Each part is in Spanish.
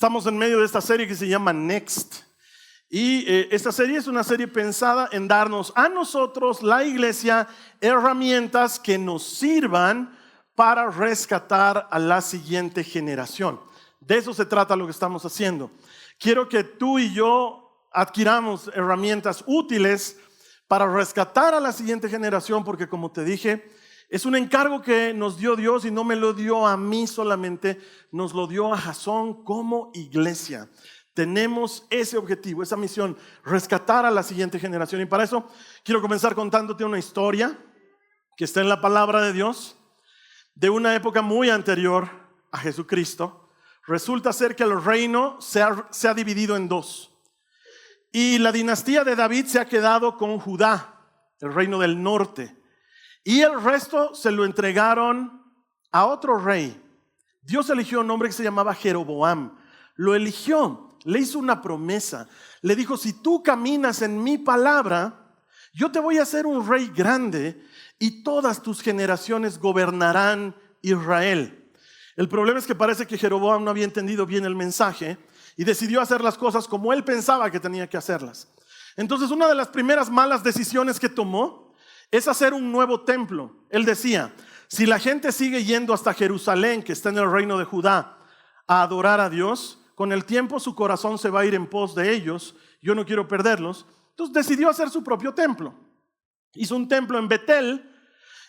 Estamos en medio de esta serie que se llama Next. Y esta serie es una serie pensada en darnos a nosotros, la iglesia, herramientas que nos sirvan para rescatar a la siguiente generación. De eso se trata lo que estamos haciendo. Quiero que tú y yo adquiramos herramientas útiles para rescatar a la siguiente generación, porque como te dije, es un encargo que nos dio Dios y no me lo dio a mí solamente, nos lo dio a Jasón como iglesia. Tenemos ese objetivo, esa misión, rescatar a la siguiente generación. Y para eso quiero comenzar contándote una historia que está en la palabra de Dios, de una época muy anterior a Jesucristo. Resulta ser que el reino se ha dividido en dos. Y la dinastía de David se ha quedado con Judá, el reino del norte. Y el resto se lo entregaron a otro rey. Dios eligió un hombre que se llamaba Jeroboam. Lo eligió, le hizo una promesa. Le dijo, si tú caminas en mi palabra, yo te voy a hacer un rey grande y todas tus generaciones gobernarán Israel. El problema es que parece que Jeroboam no había entendido bien el mensaje y decidió hacer las cosas como él pensaba que tenía que hacerlas. Entonces, una de las primeras malas decisiones que tomó es hacer un nuevo templo. Él decía, si la gente sigue yendo hasta Jerusalén, que está en el reino de Judá, a adorar a Dios, con el tiempo su corazón se va a ir en pos de ellos, yo no quiero perderlos. Entonces decidió hacer su propio templo. Hizo un templo en Betel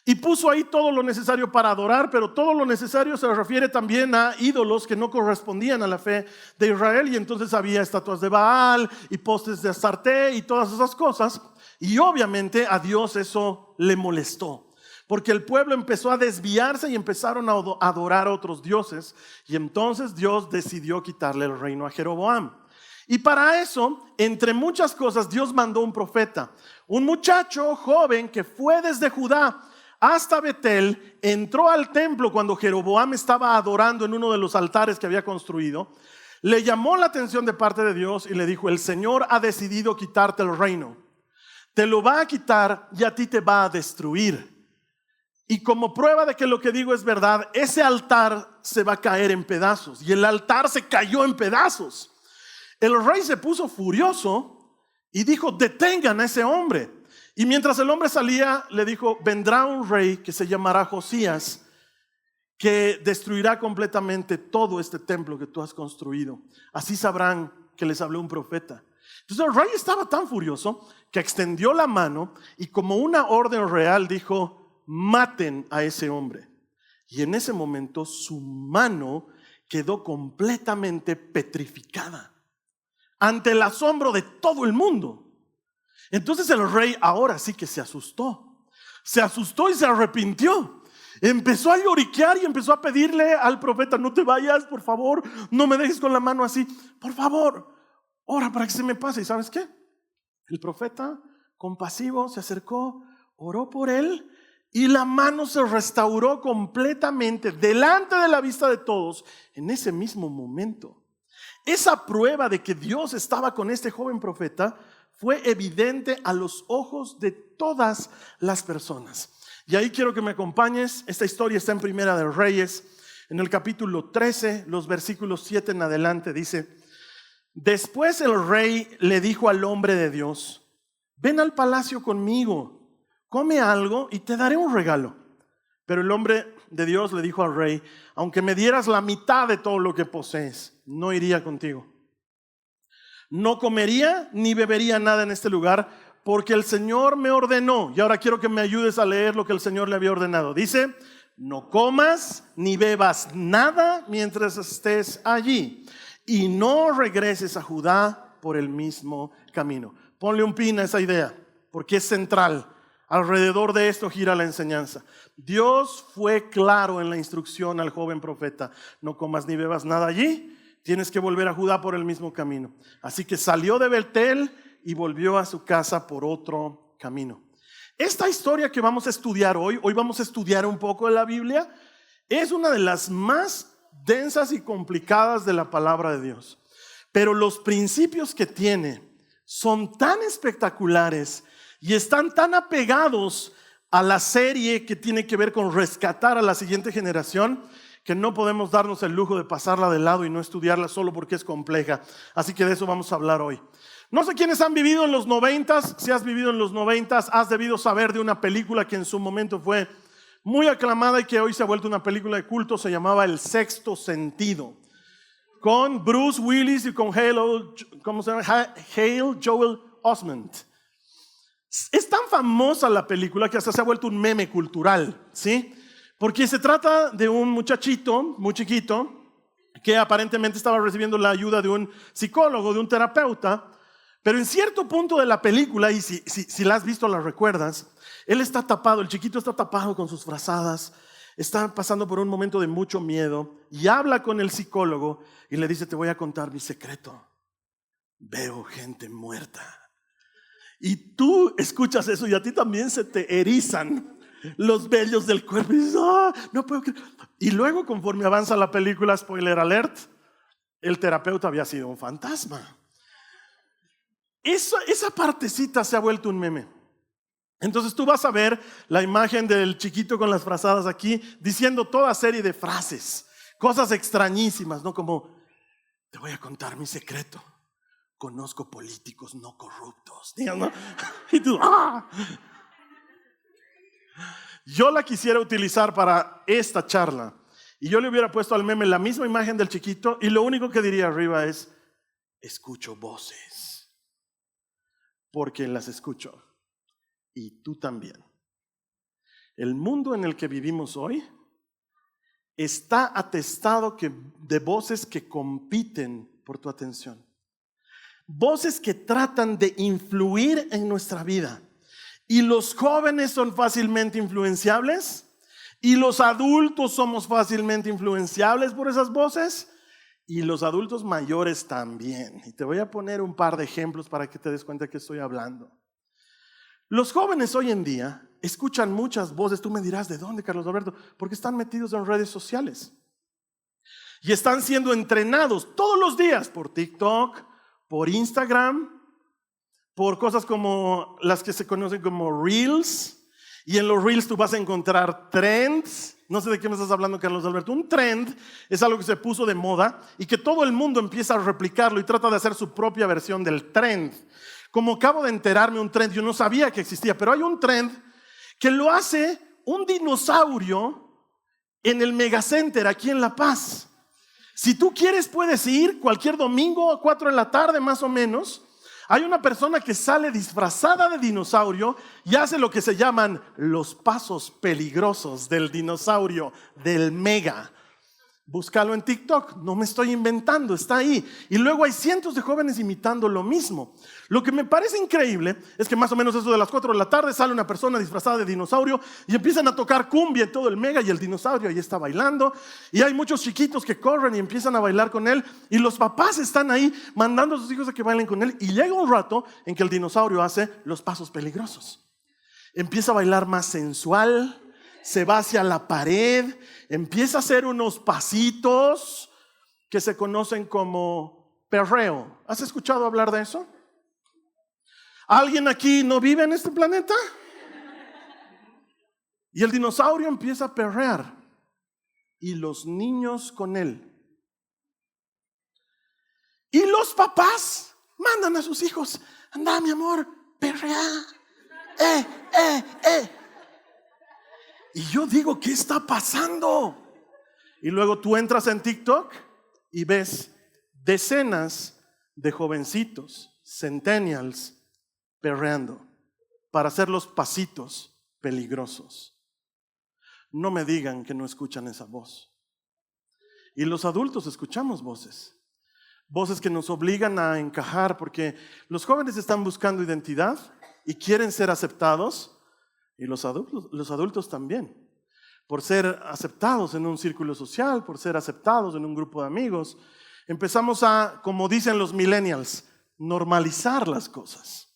y puso ahí todo lo necesario para adorar, pero todo lo necesario se refiere también a ídolos que no correspondían a la fe de Israel, y entonces había estatuas de Baal y postes de Astarte y todas esas cosas. Y obviamente a Dios eso le molestó, porque el pueblo empezó a desviarse y empezaron a adorar a otros dioses. Y entonces Dios decidió quitarle el reino a Jeroboam. Y para eso, entre muchas cosas, Dios mandó un profeta, un muchacho joven que fue desde Judá hasta Betel, entró al templo cuando Jeroboam estaba adorando en uno de los altares que había construido. Le llamó la atención de parte de Dios y le dijo, el Señor ha decidido quitarte el reino. Te lo va a quitar y a ti te va a destruir. Y como prueba de que lo que digo es verdad, ese altar se va a caer en pedazos. Y el altar se cayó en pedazos. El rey se puso furioso y dijo, detengan a ese hombre. Y mientras el hombre salía, le dijo, vendrá un rey que se llamará Josías, que destruirá completamente todo este templo que tú has construido. Así sabrán que les habló un profeta. Entonces el rey estaba tan furioso que extendió la mano y como una orden real dijo, maten a ese hombre. Y en ese momento su mano quedó completamente petrificada ante el asombro de todo el mundo. Entonces el rey ahora sí que se asustó y se arrepintió. Empezó a lloriquear y empezó a pedirle al profeta, no te vayas, por favor, no me dejes con la mano así, por favor, ora para que se me pase. ¿Y sabes qué? El profeta compasivo se acercó, oró por él y la mano se restauró completamente delante de la vista de todos en ese mismo momento. Esa prueba de que Dios estaba con este joven profeta fue evidente a los ojos de todas las personas. Y ahí quiero que me acompañes. Esta historia está en Primera de Reyes, en el capítulo 13, los versículos 7 en adelante. Dice, después el rey le dijo al hombre de Dios, ven al palacio conmigo, come algo y te daré un regalo. Pero el hombre de Dios le dijo al rey, aunque me dieras la mitad de todo lo que posees, no iría contigo. No comería ni bebería nada en este lugar, porque el Señor me ordenó. Y ahora quiero que me ayudes a leer lo que el Señor le había ordenado. Dice, no comas ni bebas nada mientras estés allí, y no regreses a Judá por el mismo camino. Ponle un pin a esa idea, porque es central. Alrededor de esto gira la enseñanza. Dios fue claro en la instrucción al joven profeta. No comas ni bebas nada allí. Tienes que volver a Judá por el mismo camino. Así que salió de Betel y volvió a su casa por otro camino. Esta historia que vamos a estudiar hoy vamos a estudiar un poco de la Biblia, es una de las más densas y complicadas de la palabra de Dios. Pero los principios que tiene son tan espectaculares y están tan apegados a la serie que tiene que ver con rescatar a la siguiente generación, que no podemos darnos el lujo de pasarla de lado y no estudiarla solo porque es compleja. Así que de eso vamos a hablar hoy. No sé quiénes han vivido en los 90s. Si has vivido en los 90s, has debido saber de una película que en su momento fue muy aclamada y que hoy se ha vuelto una película de culto. Se llamaba El Sexto Sentido, con Bruce Willis y con Hale Joel Osment. Es tan famosa la película que hasta se ha vuelto un meme cultural, ¿sí? Porque se trata de un muchachito muy chiquito que aparentemente estaba recibiendo la ayuda de un psicólogo, de un terapeuta, pero en cierto punto de la película, y si la has visto, la recuerdas, él está tapado, el chiquito está tapado con sus frazadas, está pasando por un momento de mucho miedo y habla con el psicólogo y le dice: te voy a contar mi secreto, veo gente muerta. Y tú escuchas eso y a ti también se te erizan los vellos del cuerpo y dices: oh, no puedo creer. Y luego, conforme avanza la película, spoiler alert, el terapeuta había sido un fantasma. Esa partecita se ha vuelto un meme. Entonces tú vas a ver la imagen del chiquito con las frazadas aquí, diciendo toda serie de frases, cosas extrañísimas, ¿no? Como: te voy a contar mi secreto, conozco políticos no corruptos, ¿no? Y tú, ¡ah! Yo la quisiera utilizar para esta charla y yo le hubiera puesto al meme la misma imagen del chiquito y lo único que diría arriba es: escucho voces, porque las escucho y tú también. El mundo en el que vivimos hoy está atestado de voces que compiten por tu atención, voces que tratan de influir en nuestra vida. Y los jóvenes son fácilmente influenciables y los adultos somos fácilmente influenciables por esas voces y los adultos mayores también. Y te voy a poner un par de ejemplos para que te des cuenta de qué estoy hablando. Los jóvenes hoy en día escuchan muchas voces. Tú me dirás: ¿de dónde, Carlos Alberto? Porque están metidos en redes sociales y están siendo entrenados todos los días por TikTok, por Instagram, por cosas como las que se conocen como Reels. Y en los Reels tú vas a encontrar trends. No sé de qué me estás hablando, Carlos Alberto. Un trend es algo que se puso de moda y que todo el mundo empieza a replicarlo y trata de hacer su propia versión del trend. Como acabo de enterarme, un trend, yo no sabía que existía, pero hay un trend que lo hace un dinosaurio en el Megacenter aquí en La Paz. Si tú quieres, puedes ir cualquier domingo a 4 de la tarde más o menos. Hay una persona que sale disfrazada de dinosaurio y hace lo que se llaman los pasos peligrosos del dinosaurio, del Mega. Búscalo en TikTok, no me estoy inventando, está ahí. Y luego hay cientos de jóvenes imitando lo mismo. Lo que me parece increíble es que más o menos eso de las 4 de la tarde sale una persona disfrazada de dinosaurio y empiezan a tocar cumbia en todo el Mega y el dinosaurio ahí está bailando. Y hay muchos chiquitos que corren y empiezan a bailar con él y los papás están ahí mandando a sus hijos a que bailen con él. Y llega un rato en que el dinosaurio hace los pasos peligrosos. Empieza a bailar más sensual, se va hacia la pared, empieza a hacer unos pasitos que se conocen como perreo. ¿Has escuchado hablar de eso? ¿Alguien aquí no vive en este planeta? Y el dinosaurio empieza a perrear y los niños con él. Y los papás mandan a sus hijos: anda, mi amor, perrea. Y yo digo: ¿qué está pasando? Y luego tú entras en TikTok y ves decenas de jovencitos, centennials, perreando para hacer los pasitos peligrosos. No me digan que no escuchan esa voz. Y los adultos escuchamos voces que nos obligan a encajar, porque los jóvenes están buscando identidad y quieren ser aceptados. Y los adultos también, por ser aceptados en un círculo social, por ser aceptados en un grupo de amigos, empezamos a, como dicen los millennials, normalizar las cosas.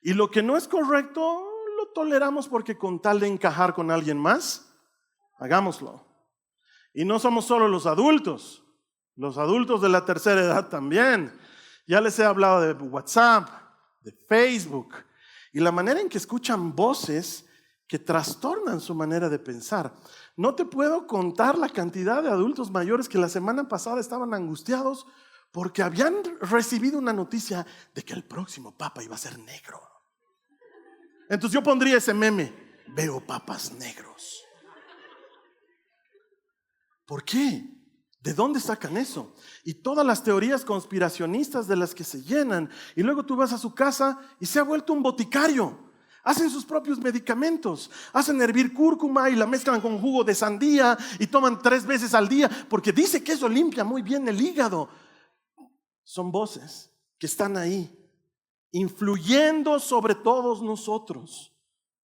Y lo que no es correcto, lo toleramos porque con tal de encajar con alguien más, hagámoslo. Y no somos solo los adultos de la tercera edad también. Ya les he hablado de WhatsApp, de Facebook, y la manera en que escuchan voces que trastornan su manera de pensar. No te puedo contar la cantidad de adultos mayores que la semana pasada estaban angustiados porque habían recibido una noticia de que el próximo papa iba a ser negro. Entonces yo pondría ese meme: veo papas negros. ¿Por qué? ¿De dónde sacan eso? Y todas las teorías conspiracionistas de las que se llenan. Y luego tú vas a su casa y se ha vuelto un boticario. Hacen sus propios medicamentos. Hacen hervir cúrcuma y la mezclan con jugo de sandía y toman 3 veces al día porque dice que eso limpia muy bien el hígado. Son voces que están ahí, influyendo sobre todos nosotros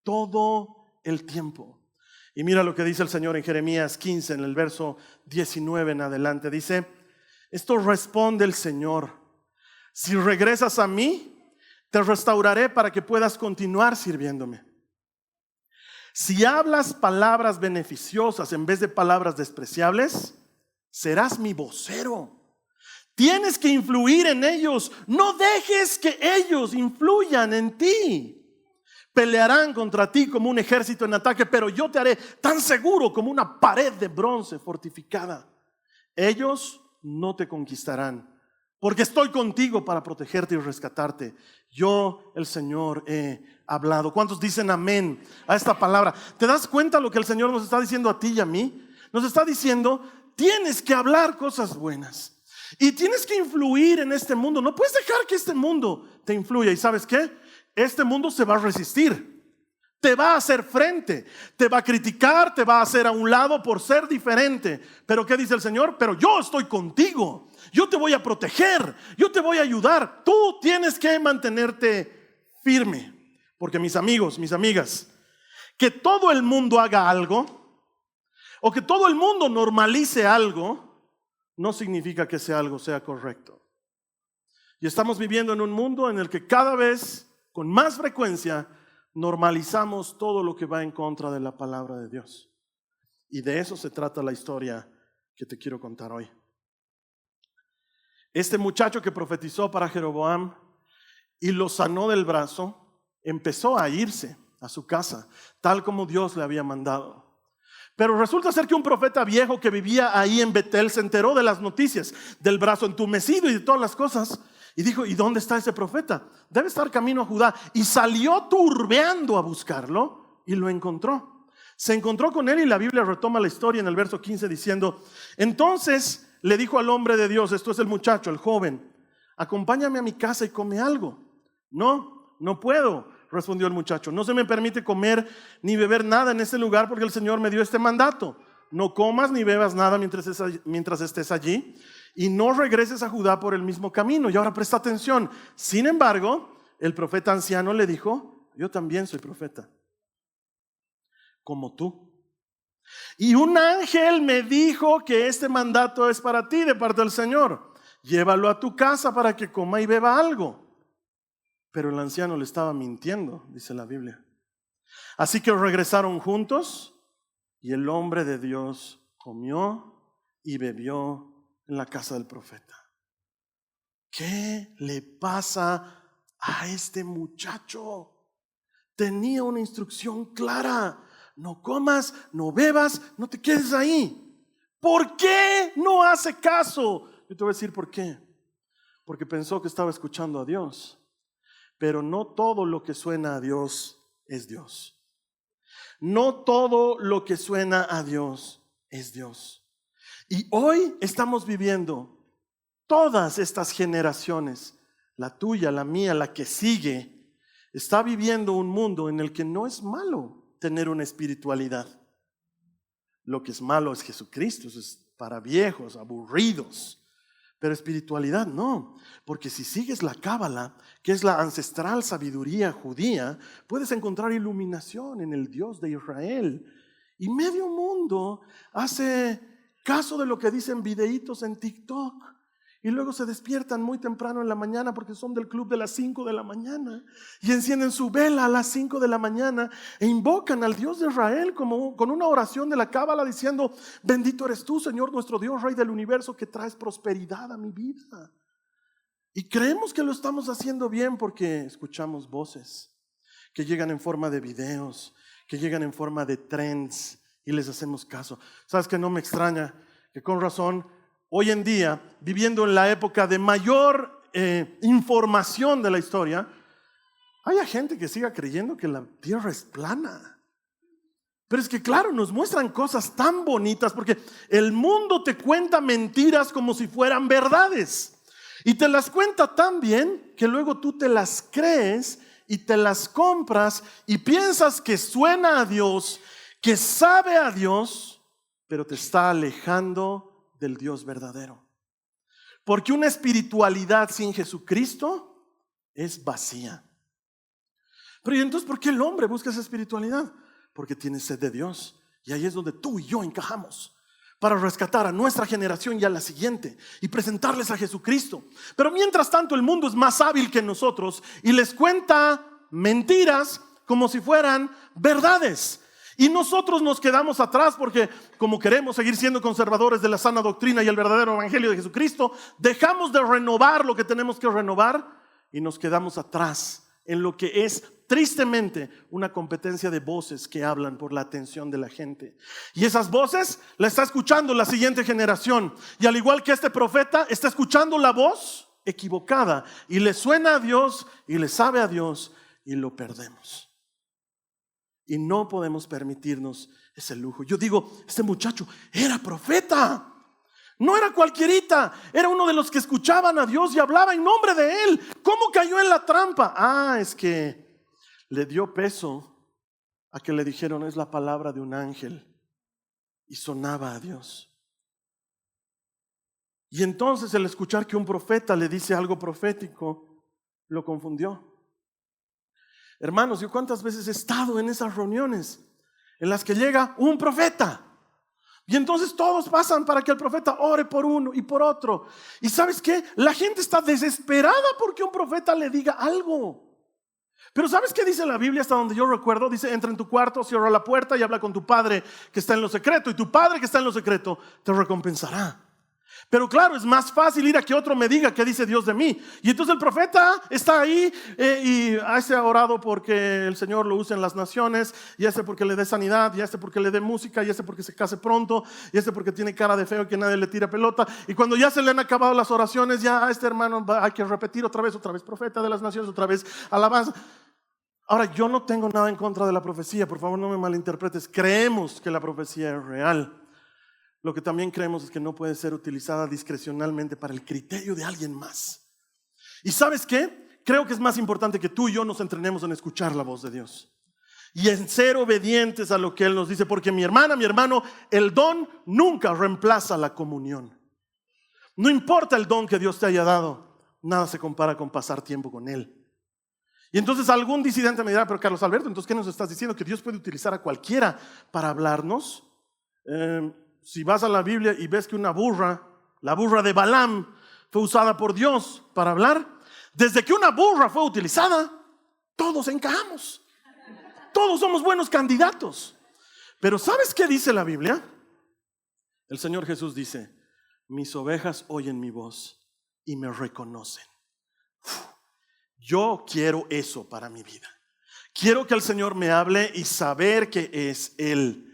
todo el tiempo. Y mira lo que dice el Señor en Jeremías 15, en el verso 19 en adelante. Dice: esto responde el Señor: si regresas a mí, te restauraré para que puedas continuar sirviéndome. Si hablas palabras beneficiosas en vez de palabras despreciables, serás mi vocero. Tienes que influir en ellos. No dejes que ellos influyan en ti. Pelearán contra ti como un ejército en ataque, pero yo te haré tan seguro como una pared de bronce fortificada. Ellos no te conquistarán, porque estoy contigo para protegerte y rescatarte. Yo, el Señor, he hablado. ¿Cuántos dicen amén a esta palabra? ¿Te das cuenta lo que el Señor nos está diciendo a ti y a mí? Nos está diciendo: tienes que hablar cosas buenas y tienes que influir en este mundo. No puedes dejar que este mundo te influya. ¿Y sabes qué? Este mundo se va a resistir, te va a hacer frente, te va a criticar, te va a hacer a un lado por ser diferente. Pero ¿qué dice el Señor? Pero yo estoy contigo, yo te voy a proteger, yo te voy a ayudar. Tú tienes que mantenerte firme. Porque mis amigos, mis amigas, que todo el mundo haga algo o que todo el mundo normalice algo no significa que ese algo sea correcto. Y estamos viviendo en un mundo en el que cada vez con más frecuencia normalizamos todo lo que va en contra de la palabra de Dios. Y de eso se trata la historia que te quiero contar hoy. Este muchacho que profetizó para Jeroboam y lo sanó del brazo, empezó a irse a su casa, tal como Dios le había mandado. Pero resulta ser que un profeta viejo que vivía ahí en Betel se enteró de las noticias, del brazo entumecido y de todas las cosas. Y dijo: ¿y dónde está ese profeta? Debe estar camino a Judá. Y salió turbeando a buscarlo y lo encontró. Se encontró con él y la Biblia retoma la historia en el verso 15 diciendo: entonces le dijo al hombre de Dios, esto es el muchacho, el joven: acompáñame a mi casa y come algo. No puedo, respondió el muchacho. No se me permite comer ni beber nada en este lugar porque el Señor me dio este mandato: no comas ni bebas nada mientras estés allí, y no regreses a Judá por el mismo camino. Y ahora presta atención. Sin embargo, el profeta anciano le dijo: yo también soy profeta, como tú. Y un ángel me dijo que este mandato es para ti de parte del Señor. Llévalo a tu casa para que coma y beba algo. Pero el anciano le estaba mintiendo, dice la Biblia. Así que regresaron juntos y el hombre de Dios comió y bebió en la casa del profeta. ¿Qué le pasa a este muchacho? Tenía una instrucción clara: no comas, no bebas, no te quedes ahí. ¿Por qué no hace caso? Yo te voy a decir por qué. Porque pensó que estaba escuchando a Dios. Pero no todo lo que suena a Dios es Dios. No todo lo que suena a Dios es Dios. Y hoy estamos viviendo todas estas generaciones, la tuya, la mía, la que sigue, está viviendo un mundo en el que no es malo tener una espiritualidad. Lo que es malo es Jesucristo, eso es para viejos, aburridos. Pero espiritualidad no, porque si sigues la cábala, que es la ancestral sabiduría judía, puedes encontrar iluminación en el Dios de Israel. Y medio mundo hace caso de lo que dicen videitos en TikTok y luego se despiertan muy temprano en la mañana porque son del club de las 5 de la mañana y encienden su vela a las 5 de la mañana e invocan al Dios de Israel con una oración de la cábala diciendo: bendito eres tú, Señor nuestro Dios, Rey del universo, que traes prosperidad a mi vida. Y creemos que lo estamos haciendo bien porque escuchamos voces que llegan en forma de videos, que llegan en forma de trends y les hacemos caso. ¿Sabes qué? No me extraña que con razón hoy en día, viviendo en la época de mayor información de la historia, haya gente que siga creyendo que la tierra es plana. Pero es que claro, nos muestran cosas tan bonitas porque el mundo te cuenta mentiras como si fueran verdades. Y te las cuenta tan bien que luego tú te las crees y te las compras y piensas que suena a Dios, que sabe a Dios, pero te está alejando del Dios verdadero. Porque una espiritualidad sin Jesucristo es vacía. Pero ¿y entonces por qué el hombre busca esa espiritualidad? Porque tiene sed de Dios. Y ahí es donde tú y yo encajamos para rescatar a nuestra generación y a la siguiente y presentarles a Jesucristo. Pero mientras tanto el mundo es más hábil que nosotros y les cuenta mentiras como si fueran verdades. Y nosotros nos quedamos atrás porque como queremos seguir siendo conservadores de la sana doctrina y el verdadero evangelio de Jesucristo, dejamos de renovar lo que tenemos que renovar y nos quedamos atrás en lo que es tristemente una competencia de voces que hablan por la atención de la gente. Y esas voces la está escuchando la siguiente generación. Y al igual que este profeta, está escuchando la voz equivocada y le suena a Dios y le sabe a Dios y lo perdemos. Y no podemos permitirnos ese lujo. Yo digo, este muchacho era profeta. No era cualquierita, era uno de los que escuchaban a Dios y hablaba en nombre de Él. ¿Cómo cayó en la trampa? Es que le dio peso a que le dijeron es la palabra de un ángel y sonaba a Dios. Y entonces el escuchar que un profeta le dice algo profético lo confundió. Hermanos, yo cuántas veces he estado en esas reuniones en las que llega un profeta y entonces todos pasan para que el profeta ore por uno y por otro. Y ¿sabes qué? La gente está desesperada porque un profeta le diga algo. Pero ¿sabes qué dice la Biblia hasta donde yo recuerdo? Dice, entra en tu cuarto, cierra la puerta y habla con tu padre que está en lo secreto. Y tu padre que está en lo secreto te recompensará. Pero claro, es más fácil ir a que otro me diga qué dice Dios de mí. Y entonces el profeta está ahí y a ese ha orado porque el Señor lo use en las naciones, y a ese porque le dé sanidad, y a ese porque le dé música, y a ese porque se case pronto, y a ese porque tiene cara de feo y que nadie le tira pelota. Y cuando ya se le han acabado las oraciones, ya a este hermano hay que repetir otra vez profeta de las naciones, otra vez alabanza. Ahora, yo no tengo nada en contra de la profecía, por favor no me malinterpretes. Creemos que la profecía es real. Lo que también creemos es que no puede ser utilizada discrecionalmente para el criterio de alguien más. ¿Y sabes qué? Creo que es más importante que tú y yo nos entrenemos en escuchar la voz de Dios y en ser obedientes a lo que Él nos dice, porque mi hermana, mi hermano, el don nunca reemplaza la comunión. No importa el don que Dios te haya dado, nada se compara con pasar tiempo con Él. Y entonces algún disidente me dirá, pero Carlos Alberto, entonces ¿qué nos estás diciendo? ¿Que Dios puede utilizar a cualquiera para hablarnos? Si vas a la Biblia y ves que una burra, la burra de Balaam, fue usada por Dios para hablar, desde que una burra fue utilizada, todos encajamos. Todos somos buenos candidatos. Pero ¿sabes qué dice la Biblia? El Señor Jesús dice, mis ovejas oyen mi voz y me reconocen. Yo quiero eso para mi vida. Quiero que el Señor me hable y saber que es Él.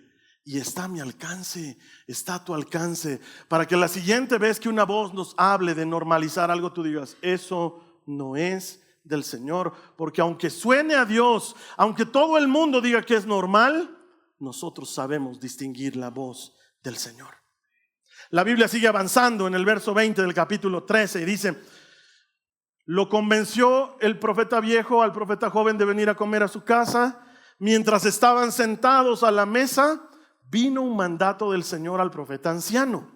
Y está a mi alcance, está a tu alcance, para que la siguiente vez que una voz nos hable de normalizar algo, tú digas, eso no es del Señor. Porque aunque suene a Dios, aunque todo el mundo diga que es normal, nosotros sabemos distinguir la voz del Señor. La Biblia sigue avanzando en el verso 20 del capítulo 13 y dice, lo convenció el profeta viejo al profeta joven de venir a comer a su casa. Mientras estaban sentados a la mesa, vino un mandato del Señor al profeta anciano,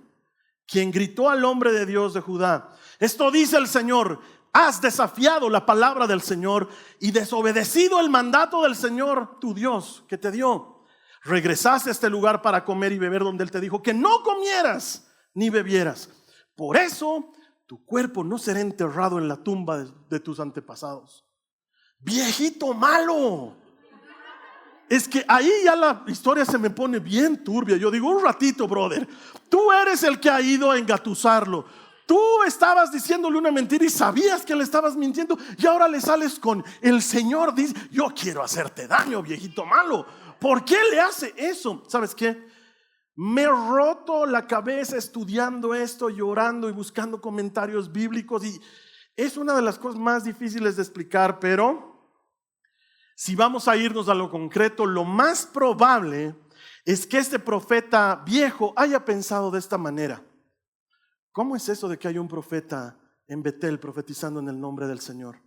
quien gritó al hombre de Dios de Judá, esto dice el Señor, has desafiado la palabra del Señor y desobedecido el mandato del Señor tu Dios que te dio. Regresaste a este lugar para comer y beber donde Él te dijo que no comieras ni bebieras. Por eso tu cuerpo no será enterrado en la tumba de tus antepasados. Viejito malo. Es que ahí ya la historia se me pone bien turbia. Yo digo, un ratito, brother, tú eres el que ha ido a engatusarlo. Tú estabas diciéndole una mentira y sabías que le estabas mintiendo, y ahora le sales con el Señor dice, yo quiero hacerte daño, viejito malo. ¿Por qué le hace eso? ¿Sabes qué? Me he roto la cabeza estudiando esto, llorando y buscando comentarios bíblicos, y es una de las cosas más difíciles de explicar, pero si vamos a irnos a lo concreto, lo más probable es que este profeta viejo haya pensado de esta manera. ¿Cómo es eso de que hay un profeta en Betel profetizando en el nombre del Señor?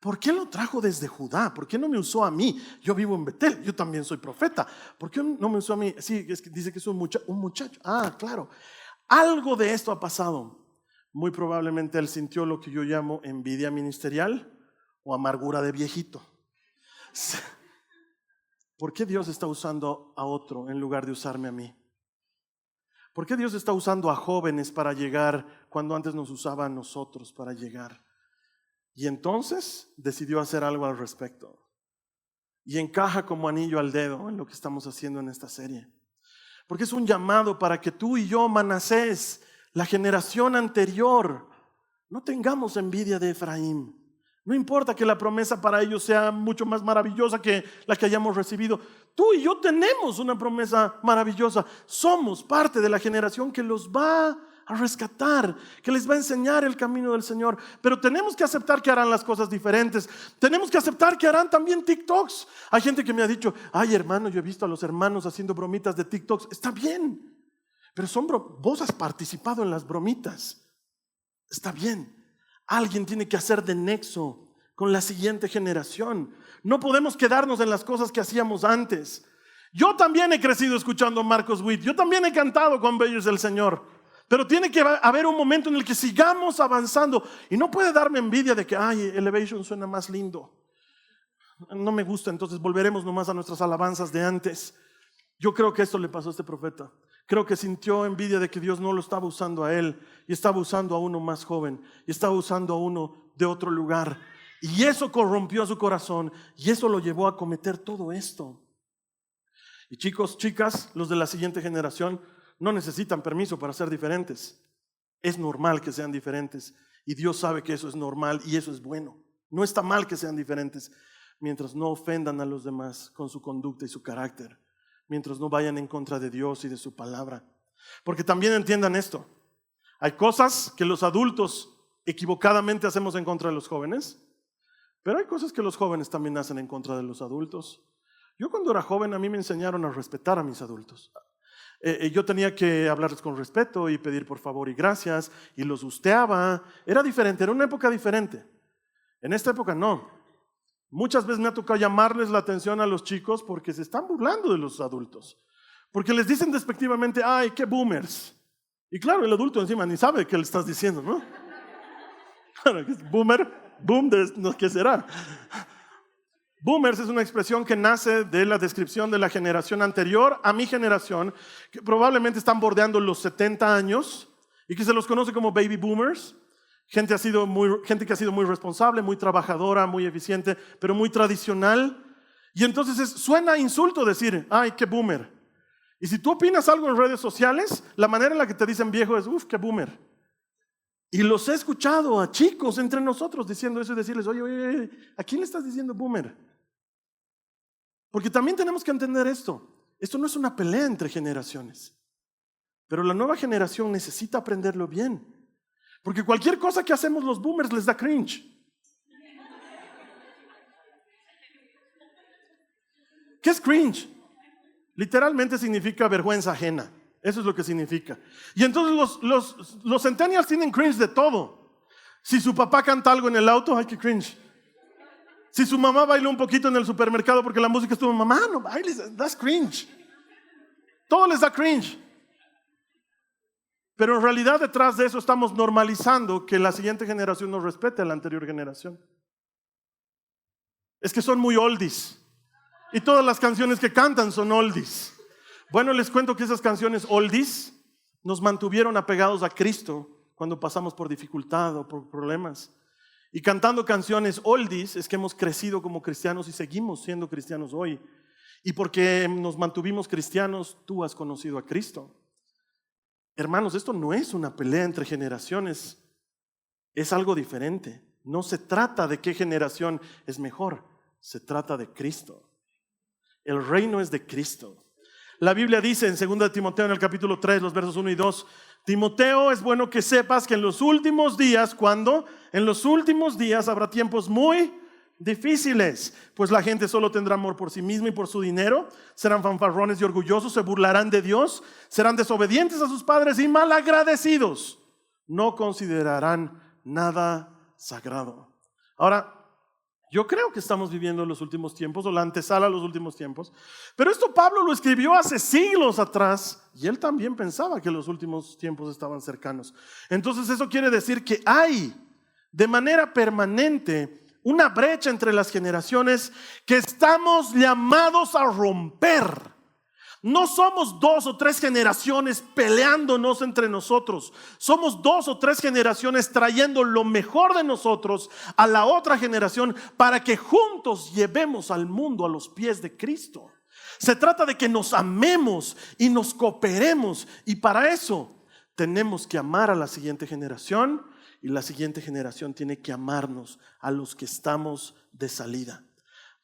¿Por qué lo trajo desde Judá? ¿Por qué no me usó a mí? Yo vivo en Betel, yo también soy profeta. ¿Por qué no me usó a mí? Sí, es que dice que es un muchacho. Ah, claro. Algo de esto ha pasado. Muy probablemente él sintió lo que yo llamo envidia ministerial o amargura de viejito. ¿Por qué Dios está usando a otro en lugar de usarme a mí? ¿Por qué Dios está usando a jóvenes para llegar cuando antes nos usaba a nosotros para llegar? Y entonces decidió hacer algo al respecto. Y encaja como anillo al dedo en lo que estamos haciendo en esta serie. Porque es un llamado para que tú y yo, Manasés, la generación anterior, no tengamos envidia de Efraín. No importa que la promesa para ellos sea mucho más maravillosa que la que hayamos recibido. Tú y yo tenemos una promesa maravillosa. Somos parte de la generación que los va a rescatar, que les va a enseñar el camino del Señor. Pero tenemos que aceptar que harán las cosas diferentes. Tenemos que aceptar que harán también TikToks. Hay gente que me ha dicho, ay hermano, yo he visto a los hermanos haciendo bromitas de TikToks. Está bien, pero vos has participado en las bromitas. Está bien. Alguien tiene que hacer de nexo con la siguiente generación. No podemos quedarnos en las cosas que hacíamos antes. Yo también he crecido escuchando a Marcos Witt. Yo también he cantado con Bello es el Señor. Pero tiene que haber un momento en el que sigamos avanzando. Y no puede darme envidia de que, ay, Elevation suena más lindo. No me gusta, entonces volveremos nomás a nuestras alabanzas de antes. Yo creo que esto le pasó a este profeta. Creo que sintió envidia de que Dios no lo estaba usando a él, y estaba usando a uno más joven, y estaba usando a uno de otro lugar. Y eso corrompió su corazón, y eso lo llevó a cometer todo esto. Y chicos, chicas, los de la siguiente generación no necesitan permiso para ser diferentes. Es normal que sean diferentes, y Dios sabe que eso es normal y eso es bueno. No está mal que sean diferentes, mientras no ofendan a los demás con su conducta y su carácter, mientras no vayan en contra de Dios y de su palabra. Porque también entiendan esto: hay cosas que los adultos equivocadamente hacemos en contra de los jóvenes, pero hay cosas que los jóvenes también hacen en contra de los adultos. Yo cuando era joven a mí me enseñaron a respetar a mis adultos. Yo tenía que hablarles con respeto y pedir por favor y gracias, y los gusteaba. Era diferente, era una época diferente. En esta época no. Muchas veces me ha tocado llamarles la atención a los chicos porque se están burlando de los adultos, porque les dicen despectivamente, ay, qué boomers. Y claro, el adulto encima ni sabe qué le estás diciendo, ¿no? Claro, boomer, boom, ¿qué será? Boomers es una expresión que nace de la descripción de la generación anterior a mi generación, que probablemente están bordeando los 70 años y que se los conoce como baby boomers. Gente que ha sido muy responsable, muy trabajadora, muy eficiente, pero muy tradicional. Y entonces suena a insulto decir, ay, qué boomer. Y si tú opinas algo en redes sociales, la manera en la que te dicen viejo es, uff, qué boomer. Y los he escuchado a chicos entre nosotros diciendo eso y decirles, oye, ¿a quién le estás diciendo boomer? Porque también tenemos que entender esto. Esto no es una pelea entre generaciones, pero la nueva generación necesita aprenderlo bien. Porque cualquier cosa que hacemos los boomers les da cringe. ¿Qué es cringe? Literalmente significa vergüenza ajena. Eso es lo que significa. Y entonces los centennials tienen cringe de todo. Si su papá canta algo en el auto, ay, qué cringe. Si su mamá baila un poquito en el supermercado porque la música estuvo, mamá, no bailes, das cringe. Todo les da cringe. Pero en realidad detrás de eso estamos normalizando que la siguiente generación no respete a la anterior generación. Es que son muy oldies. Y todas las canciones que cantan son oldies. Bueno, les cuento que esas canciones oldies nos mantuvieron apegados a Cristo cuando pasamos por dificultad o por problemas. Y cantando canciones oldies es que hemos crecido como cristianos y seguimos siendo cristianos hoy. Y porque nos mantuvimos cristianos, tú has conocido a Cristo. Hermanos, esto no es una pelea entre generaciones, es algo diferente. No se trata de qué generación es mejor, se trata de Cristo. El reino es de Cristo. La Biblia dice en 2 de Timoteo, en el capítulo 3, los versos 1 y 2, Timoteo, es bueno que sepas que en los últimos días, ¿cuándo? En los últimos días habrá tiempos muy difíciles, pues la gente solo tendrá amor por sí misma y por su dinero, serán fanfarrones y orgullosos, se burlarán de Dios, serán desobedientes a sus padres y malagradecidos, no considerarán nada sagrado. Ahora, yo creo que estamos viviendo los últimos tiempos, o la antesala a los últimos tiempos, pero esto Pablo lo escribió hace siglos atrás y él también pensaba que los últimos tiempos estaban cercanos. Entonces eso quiere decir que hay de manera permanente una brecha entre las generaciones que estamos llamados a romper. No somos 2 o 3 generaciones peleándonos entre nosotros. Somos 2 o 3 generaciones trayendo lo mejor de nosotros a la otra generación para que juntos llevemos al mundo a los pies de Cristo. Se trata de que nos amemos y nos cooperemos, y para eso tenemos que amar a la siguiente generación y la siguiente generación tiene que amarnos a los que estamos de salida.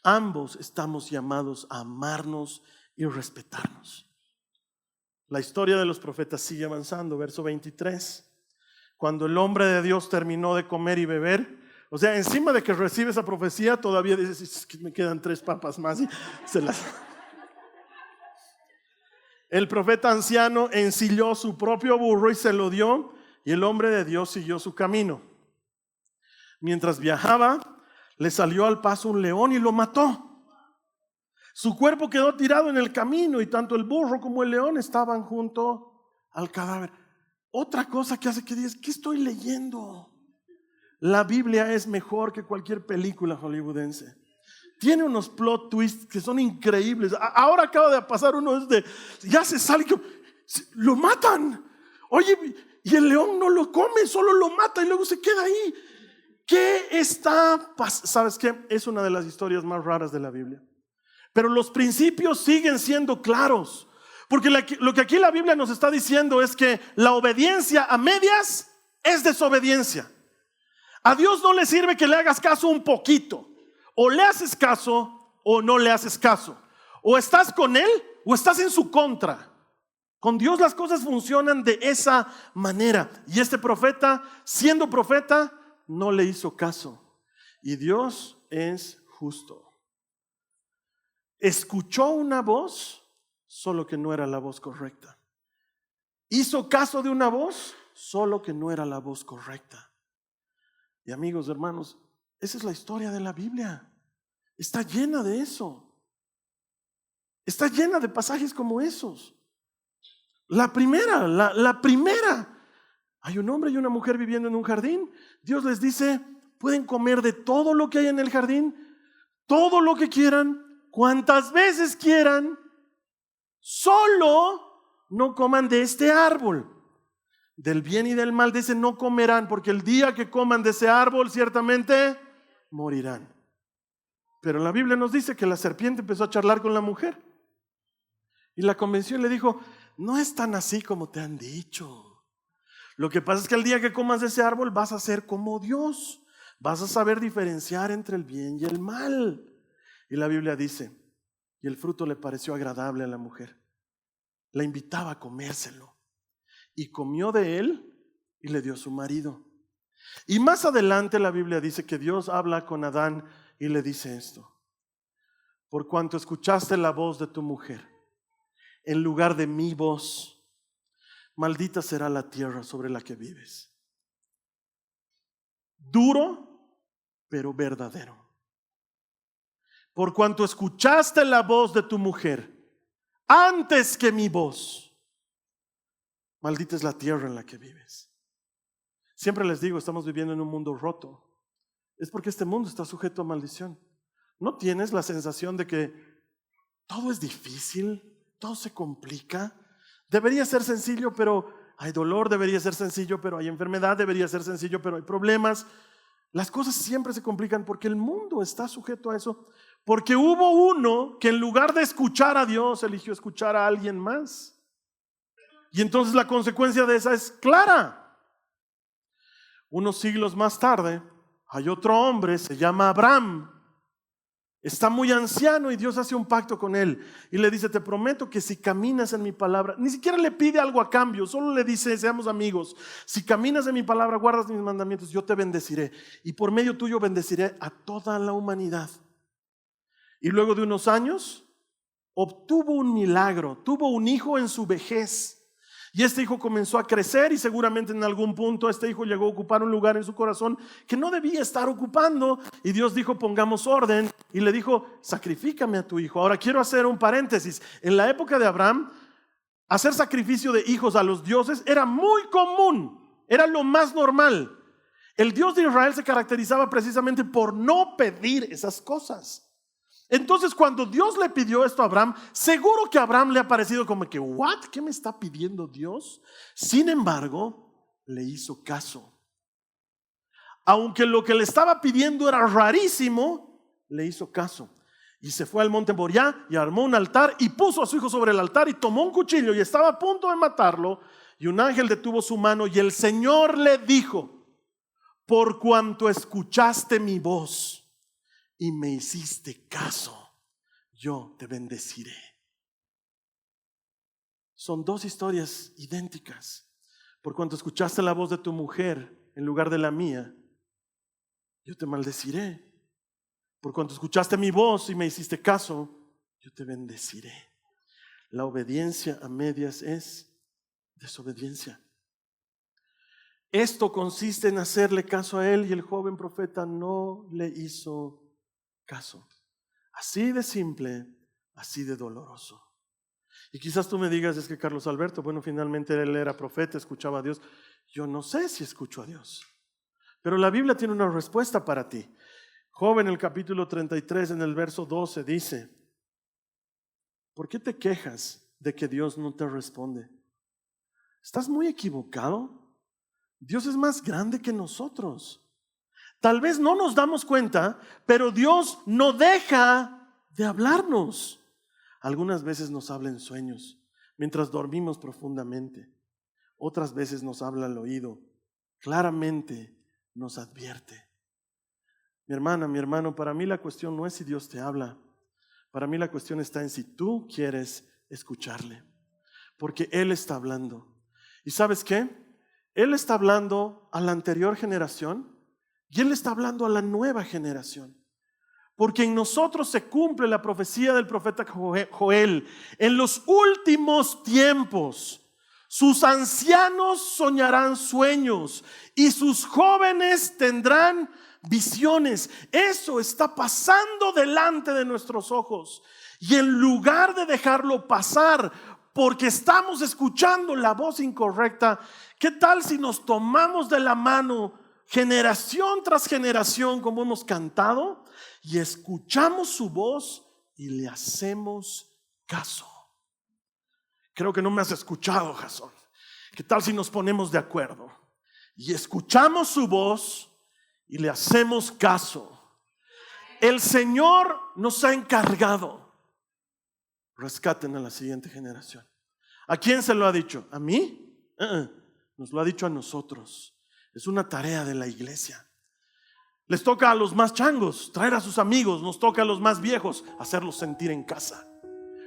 Ambos estamos llamados a amarnos y respetarnos. La historia de los profetas sigue avanzando, verso 23. Cuando el hombre de Dios terminó de comer y beber, o sea, encima de que recibe esa profecía, todavía dice, es que me quedan 3 papas más y se las... El profeta anciano ensilló su propio burro y se lo dio, y el hombre de Dios siguió su camino. Mientras viajaba, le salió al paso un león y lo mató. Su cuerpo quedó tirado en el camino y tanto el burro como el león estaban junto al cadáver. Otra cosa que hace que digas, ¿qué estoy leyendo? La Biblia es mejor que cualquier película hollywoodense. Tiene unos plot twists que son increíbles. Ahora acaba de pasar uno de, ya se sale, lo matan. Oye, y el león no lo come, solo lo mata y luego se queda ahí. ¿Qué está pasando? ¿Sabes qué? Es una de las historias más raras de la Biblia. Pero los principios siguen siendo claros. Porque lo que aquí la Biblia nos está diciendo es que la obediencia a medias es desobediencia. A Dios no le sirve que le hagas caso un poquito. O le haces caso o no le haces caso. O estás con Él o estás en su contra. Con Dios las cosas funcionan de esa manera. Y este profeta, siendo profeta, no le hizo caso. Y Dios es justo. Escuchó una voz, solo que no era la voz correcta. Hizo caso de una voz, solo que no era la voz correcta. Y amigos, hermanos, esa es la historia de la Biblia. Está llena de eso. Está llena de pasajes como esos. La primera. Hay un hombre y una mujer viviendo en un jardín. Dios les dice, pueden comer de todo lo que hay en el jardín, todo lo que quieran, cuantas veces quieran, solo no coman de este árbol. Del bien y del mal dice no comerán, porque el día que coman de ese árbol ciertamente morirán. Pero la Biblia nos dice que la serpiente empezó a charlar con la mujer y la convenció y le dijo, no es tan así como te han dicho. Lo que pasa es que el día que comas de ese árbol vas a ser como Dios, vas a saber diferenciar entre el bien y el mal. Y la Biblia dice, y el fruto le pareció agradable a la mujer. La invitaba a comérselo. Y comió de él y le dio a su marido. Y más adelante la Biblia dice que Dios habla con Adán y le dice esto. Por cuanto escuchaste la voz de tu mujer, en lugar de mi voz, maldita será la tierra sobre la que vives. Duro, pero verdadero. Por cuanto escuchaste la voz de tu mujer antes que mi voz, maldita es la tierra en la que vives. Siempre les digo, estamos viviendo en un mundo roto. Es porque este mundo está sujeto a maldición. ¿No tienes la sensación de que todo es difícil? Todo se complica. Debería ser sencillo, pero hay dolor. Debería ser sencillo, pero hay enfermedad. Debería ser sencillo, pero hay problemas. Las cosas siempre se complican porque el mundo está sujeto a eso. Porque hubo uno que en lugar de escuchar a Dios, eligió escuchar a alguien más. Y entonces la consecuencia de esa es clara. Unos siglos más tarde, hay otro hombre, se llama Abraham. Está muy anciano y Dios hace un pacto con él y le dice: te prometo que si caminas en mi palabra, ni siquiera le pide algo a cambio, solo le dice: seamos amigos, si caminas en mi palabra, guardas mis mandamientos, yo te bendeciré y por medio tuyo bendeciré a toda la humanidad. Y luego de unos años obtuvo un milagro, tuvo un hijo en su vejez. Y este hijo comenzó a crecer y seguramente en algún punto este hijo llegó a ocupar un lugar en su corazón que no debía estar ocupando. Y Dios dijo: pongamos orden. Y le dijo: sacrifícame a tu hijo. Ahora quiero hacer un paréntesis. En la época de Abraham, hacer sacrificio de hijos a los dioses era muy común. Era lo más normal. El Dios de Israel se caracterizaba precisamente por no pedir esas cosas. Entonces, cuando Dios le pidió esto a Abraham, seguro que a Abraham le ha parecido como que: ¿what? ¿Qué me está pidiendo Dios? Sin embargo, le hizo caso. Aunque lo que le estaba pidiendo era rarísimo, le hizo caso. Y se fue al monte Moriah y armó un altar y puso a su hijo sobre el altar y tomó un cuchillo y estaba a punto de matarlo. Y un ángel detuvo su mano y el Señor le dijo: por cuanto escuchaste mi voz y me hiciste caso, yo te bendeciré. Son dos historias idénticas. Por cuanto escuchaste la voz de tu mujer en lugar de la mía, yo te maldeciré. Por cuanto escuchaste mi voz y me hiciste caso, yo te bendeciré. La obediencia a medias es desobediencia. Esto consiste en hacerle caso a él y el joven profeta no le hizo caso. Así de simple, así de doloroso. Y quizás tú me digas: es que Carlos Alberto, bueno, finalmente él era profeta, escuchaba a Dios. Yo no sé si escucho a Dios, pero la Biblia tiene una respuesta para ti. Job en el capítulo 33, en el verso 12 dice: ¿por qué te quejas de que Dios no te responde? Estás muy equivocado. Dios es más grande que nosotros. Tal vez no nos damos cuenta, pero Dios no deja de hablarnos. Algunas veces nos habla en sueños, mientras dormimos profundamente. Otras veces nos habla al oído. Claramente nos advierte. Mi hermana, mi hermano, para mí la cuestión no es si Dios te habla. Para mí la cuestión está en si tú quieres escucharle. Porque Él está hablando. ¿Y sabes qué? Él está hablando a la anterior generación. Y Él está hablando a la nueva generación. Porque en nosotros se cumple la profecía del profeta Joel. En los últimos tiempos, sus ancianos soñarán sueños y sus jóvenes tendrán visiones. Eso está pasando delante de nuestros ojos. Y en lugar de dejarlo pasar porque estamos escuchando la voz incorrecta, ¿qué tal si nos tomamos de la mano generación tras generación, como hemos cantado, y escuchamos su voz y le hacemos caso? Creo que no me has escuchado, Jasón. ¿Qué tal si nos ponemos de acuerdo y escuchamos su voz y le hacemos caso? El Señor nos ha encargado: rescaten a la siguiente generación. ¿A quién se lo ha dicho? ¿A mí? Nos lo ha dicho a nosotros. Es una tarea de la iglesia. Les toca a los más changos traer a sus amigos. Nos toca a los más viejos hacerlos sentir en casa.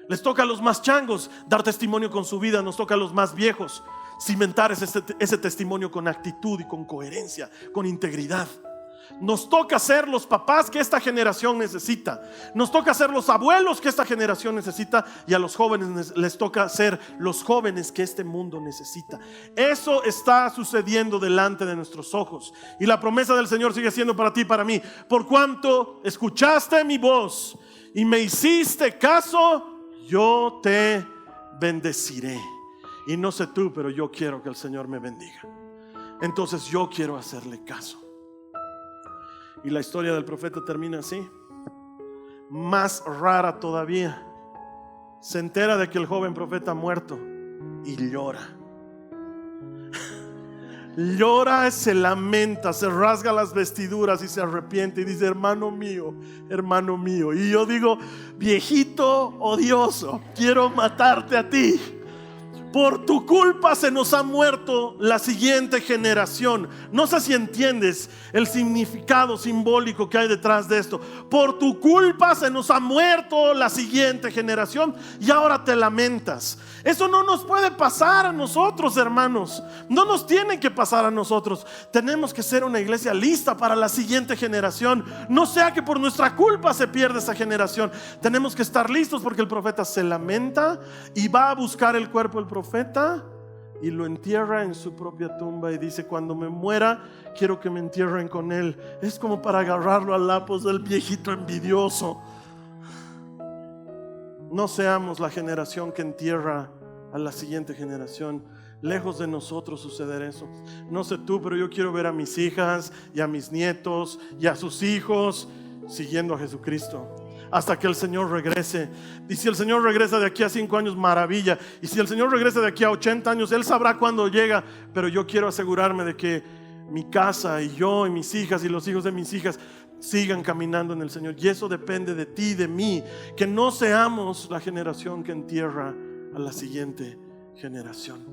Les toca a los más changos dar testimonio con su vida. Nos toca a los más viejos cimentar ese testimonio con actitud y con coherencia, con integridad. Nos toca ser los papás que esta generación necesita. Nos toca ser los abuelos que esta generación necesita. Y a los jóvenes les toca ser los jóvenes que este mundo necesita. Eso está sucediendo delante de nuestros ojos. Y la promesa del Señor sigue siendo para ti y para mí: por cuanto escuchaste mi voz y me hiciste caso, yo te bendeciré. Y no sé tú, pero yo quiero que el Señor me bendiga. Entonces yo quiero hacerle caso. Y la historia del profeta termina así. Más rara todavía. Se entera de que el joven profeta ha muerto y llora. Llora, se lamenta, se rasga las vestiduras y se arrepiente y dice: hermano mío, hermano mío. Y yo digo: viejito odioso, quiero matarte a ti, Por tu culpa se nos ha muerto la siguiente generación. No sé si entiendes el significado simbólico que hay detrás de esto. Por tu culpa se nos ha muerto la siguiente generación y ahora te lamentas. Eso no nos puede pasar a nosotros, hermanos. No nos tiene que pasar a nosotros. Tenemos que ser una iglesia lista para la siguiente generación. No sea que por nuestra culpa se pierda esa generación. Tenemos que estar listos porque el profeta se lamenta y va a buscar el cuerpo del profeta y lo entierra en su propia tumba y dice: cuando me muera quiero que me entierren con él. Es como para agarrarlo a lapos del viejito envidioso. No seamos la generación que entierra a la siguiente generación. Lejos de nosotros suceder eso. No sé tú, pero yo quiero ver a mis hijas y a mis nietos y a sus hijos siguiendo a Jesucristo hasta que el Señor regrese. Y si el Señor regresa de aquí a 5 años, maravilla. Y si el Señor regresa de aquí a 80 años, Él sabrá cuándo llega. Pero yo quiero asegurarme de que mi casa y yo y mis hijas y los hijos de mis hijas sigan caminando en el Señor. Y eso depende de ti y de mí. Que no seamos la generación que entierra a la siguiente generación.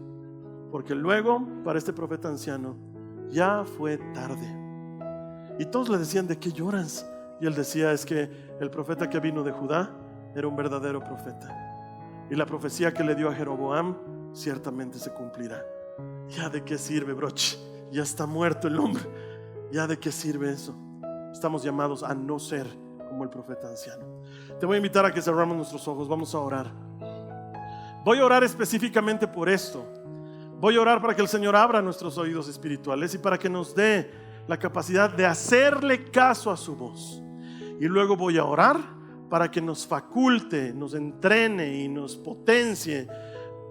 Porque luego, para este profeta anciano, ya fue tarde. Y todos le decían: ¿de qué lloras? Y él decía: es que el profeta que vino de Judá era un verdadero profeta, y la profecía que le dio a Jeroboam ciertamente se cumplirá. ¿Ya de qué sirve, broche? Ya está muerto el hombre. ¿Ya de qué sirve eso? Estamos llamados a no ser como el profeta anciano. Te voy a invitar a que cerramos nuestros ojos. Vamos a orar. Voy a orar específicamente por esto. Voy a orar para que el Señor abra nuestros oídos espirituales y para que nos dé la capacidad de hacerle caso a su voz. Y luego voy a orar para que nos faculte, nos entrene y nos potencie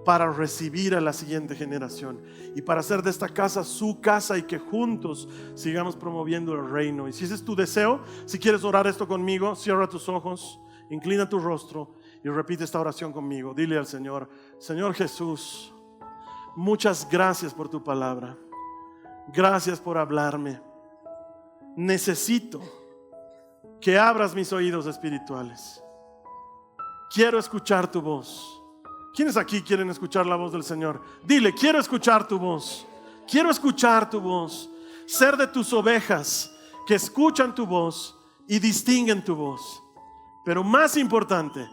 para recibir a la siguiente generación y para hacer de esta casa su casa y que juntos sigamos promoviendo el reino. Y si ese es tu deseo, si quieres orar esto conmigo, cierra tus ojos, inclina tu rostro y repite esta oración conmigo. Dile al Señor: Señor Jesús, muchas gracias por tu palabra. Gracias por hablarme. Necesito que abras mis oídos espirituales. Quiero escuchar tu voz. ¿Quiénes aquí quieren escuchar la voz del Señor? Dile: quiero escuchar tu voz. Quiero escuchar tu voz. Ser de tus ovejas que escuchan tu voz y distinguen tu voz. Pero más importante,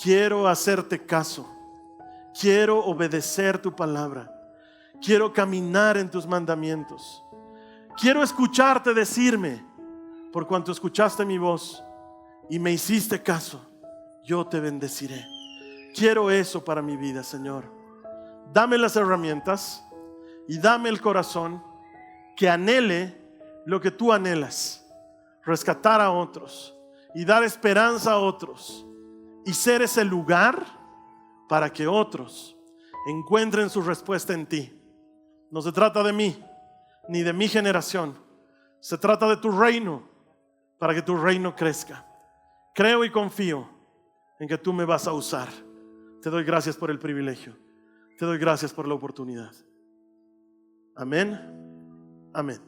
quiero hacerte caso. Quiero obedecer tu palabra. Quiero caminar en tus mandamientos. Quiero escucharte decirme: por cuanto escuchaste mi voz y me hiciste caso, yo te bendeciré. Quiero eso para mi vida, Señor. Dame las herramientas y dame el corazón que anhele lo que tú anhelas: rescatar a otros y dar esperanza a otros y ser ese lugar para que otros encuentren su respuesta en ti. No se trata de mí ni de mi generación. Se trata de tu reino, para que tu reino crezca. Creo y confío en que tú me vas a usar. Te doy gracias por el privilegio. Te doy gracias por la oportunidad. Amén. Amén.